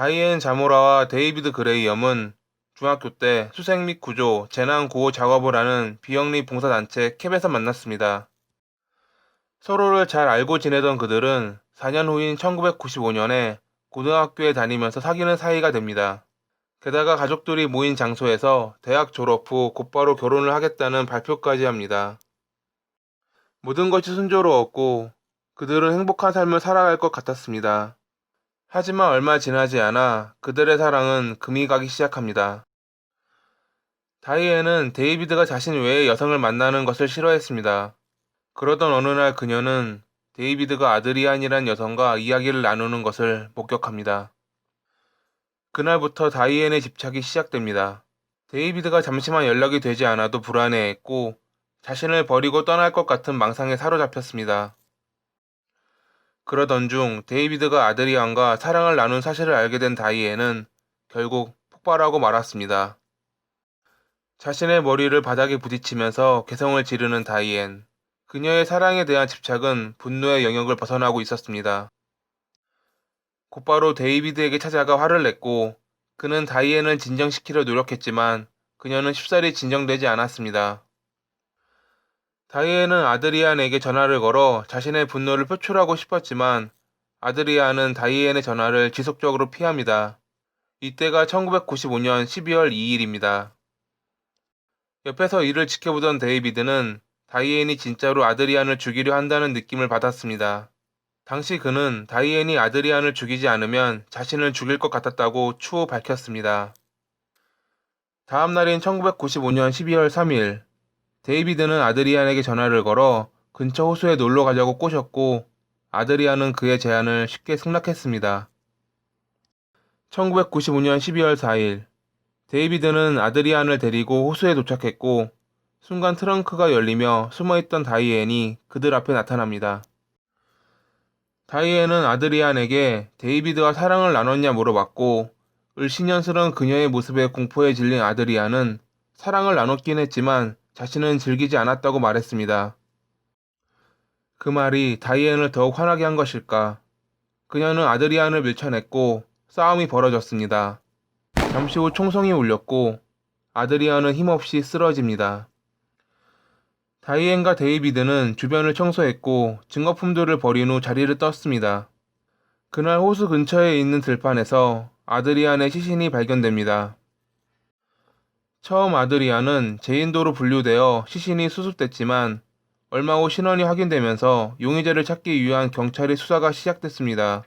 다이앤 자모라와 데이비드 그레이엄은 중학교 때 수색 및 구조, 재난 구호 작업을 하는 비영리 봉사단체 캡에서 만났습니다. 서로를 잘 알고 지내던 그들은 4년 후인 1995년에 고등학교에 다니면서 사귀는 사이가 됩니다. 게다가 가족들이 모인 장소에서 대학 졸업 후 곧바로 결혼을 하겠다는 발표까지 합니다. 모든 것이 순조로웠고 그들은 행복한 삶을 살아갈 것 같았습니다. 하지만 얼마 지나지 않아 그들의 사랑은 금이 가기 시작합니다. 다이앤은 데이비드가 자신 외의 여성을 만나는 것을 싫어했습니다. 그러던 어느 날 그녀는 데이비드가 아드리안이란 여성과 이야기를 나누는 것을 목격합니다. 그날부터 다이앤의 집착이 시작됩니다. 데이비드가 잠시만 연락이 되지 않아도 불안해했고 자신을 버리고 떠날 것 같은 망상에 사로잡혔습니다. 그러던 중 데이비드가 아드리안과 사랑을 나눈 사실을 알게 된 다이앤은 결국 폭발하고 말았습니다. 자신의 머리를 바닥에 부딪히면서 개성을 지르는 다이앤. 그녀의 사랑에 대한 집착은 분노의 영역을 벗어나고 있었습니다. 곧바로 데이비드에게 찾아가 화를 냈고 그는 다이앤을 진정시키려 노력했지만 그녀는 쉽사리 진정되지 않았습니다. 다이앤은 아드리안에게 전화를 걸어 자신의 분노를 표출하고 싶었지만 아드리안은 다이앤의 전화를 지속적으로 피합니다. 이때가 1995년 12월 2일입니다. 옆에서 이를 지켜보던 데이비드는 다이앤이 진짜로 아드리안을 죽이려 한다는 느낌을 받았습니다. 당시 그는 다이앤이 아드리안을 죽이지 않으면 자신을 죽일 것 같았다고 추후 밝혔습니다. 다음 날인 1995년 12월 3일, 데이비드는 아드리안에게 전화를 걸어 근처 호수에 놀러 가자고 꼬셨고, 아드리안은 그의 제안을 쉽게 승낙했습니다. 1995년 12월 4일, 데이비드는 아드리안을 데리고 호수에 도착했고, 순간 트렁크가 열리며 숨어있던 다이앤이 그들 앞에 나타납니다. 다이앤은 아드리안에게 데이비드와 사랑을 나눴냐 물어봤고, 을씨년스러운 그녀의 모습에 공포에 질린 아드리안은 사랑을 나눴긴 했지만 자신은 즐기지 않았다고 말했습니다. 그 말이 다이앤을 더욱 화나게 한 것일까? 그녀는 아드리안을 밀쳐냈고 싸움이 벌어졌습니다. 잠시 후 총성이 울렸고 아드리안은 힘없이 쓰러집니다. 다이앤과 데이비드는 주변을 청소했고 증거품들을 버린 후 자리를 떴습니다. 그날 호수 근처에 있는 들판에서 아드리안의 시신이 발견됩니다. 처음 아드리안은 제인도로 분류되어 시신이 수습됐지만 얼마 후 신원이 확인되면서 용의자를 찾기 위한 경찰의 수사가 시작됐습니다.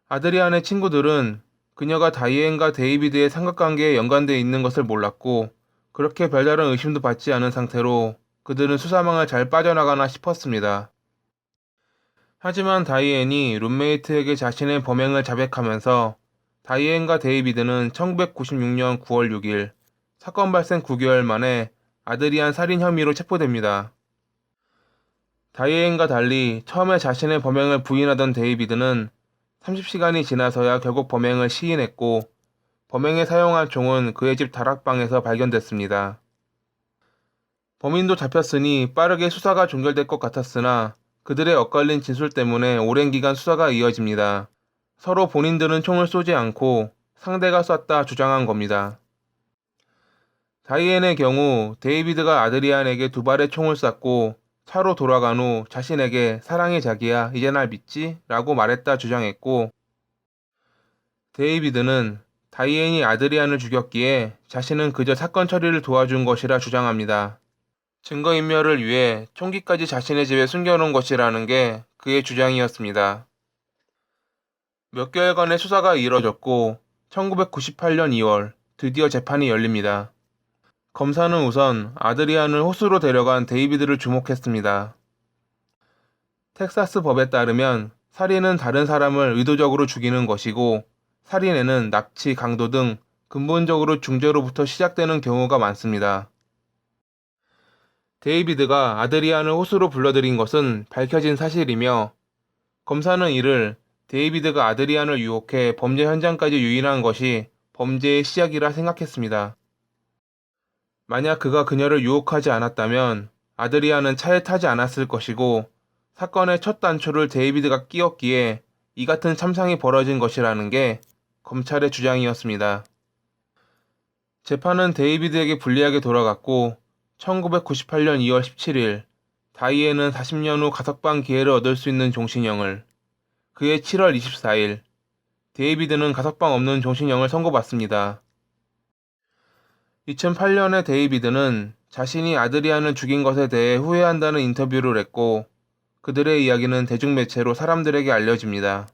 아드리안의 친구들은 그녀가 다이앤과 데이비드의 삼각관계에 연관되어 있는 것을 몰랐고 그렇게 별다른 의심도 받지 않은 상태로 그들은 수사망을 잘 빠져나가나 싶었습니다. 하지만 다이앤이 룸메이트에게 자신의 범행을 자백하면서 다이앤과 데이비드는 1996년 9월 6일 사건 발생 9개월 만에 아드리안 살인 혐의로 체포됩니다. 다이앤과 달리 처음에 자신의 범행을 부인하던 데이비드는 30시간이 지나서야 결국 범행을 시인했고 범행에 사용한 총은 그의 집 다락방에서 발견됐습니다. 범인도 잡혔으니 빠르게 수사가 종결될 것 같았으나 그들의 엇갈린 진술 때문에 오랜 기간 수사가 이어집니다. 서로 본인들은 총을 쏘지 않고 상대가 쐈다 주장한 겁니다. 다이앤의 경우 데이비드가 아드리안에게 두 발의 총을 쐈고 차로 돌아간 후 자신에게 사랑해 자기야 이제 날 믿지? 라고 말했다 주장했고 데이비드는 다이앤이 아드리안을 죽였기에 자신은 그저 사건 처리를 도와준 것이라 주장합니다. 증거인멸을 위해 총기까지 자신의 집에 숨겨놓은 것이라는 게 그의 주장이었습니다. 몇 개월간의 수사가 이뤄졌고 1998년 2월 드디어 재판이 열립니다. 검사는 우선 아드리안을 호수로 데려간 데이비드를 주목했습니다. 텍사스 법에 따르면 살인은 다른 사람을 의도적으로 죽이는 것이고 살인에는 납치, 강도 등 근본적으로 중죄로부터 시작되는 경우가 많습니다. 데이비드가 아드리안을 호수로 불러들인 것은 밝혀진 사실이며 검사는 이를 데이비드가 아드리안을 유혹해 범죄 현장까지 유인한 것이 범죄의 시작이라 생각했습니다. 만약 그가 그녀를 유혹하지 않았다면 아드리안은 차에 타지 않았을 것이고 사건의 첫 단초를 데이비드가 끼웠기에 이 같은 참상이 벌어진 것이라는 게 검찰의 주장이었습니다. 재판은 데이비드에게 불리하게 돌아갔고 1998년 2월 17일 다이앤은 40년 후 가석방 기회를 얻을 수 있는 종신형을, 그해 7월 24일 데이비드는 가석방 없는 종신형을 선고받습니다. 2008년에 데이비드는 자신이 아드리안을 죽인 것에 대해 후회한다는 인터뷰를 했고 그들의 이야기는 대중매체로 사람들에게 알려집니다.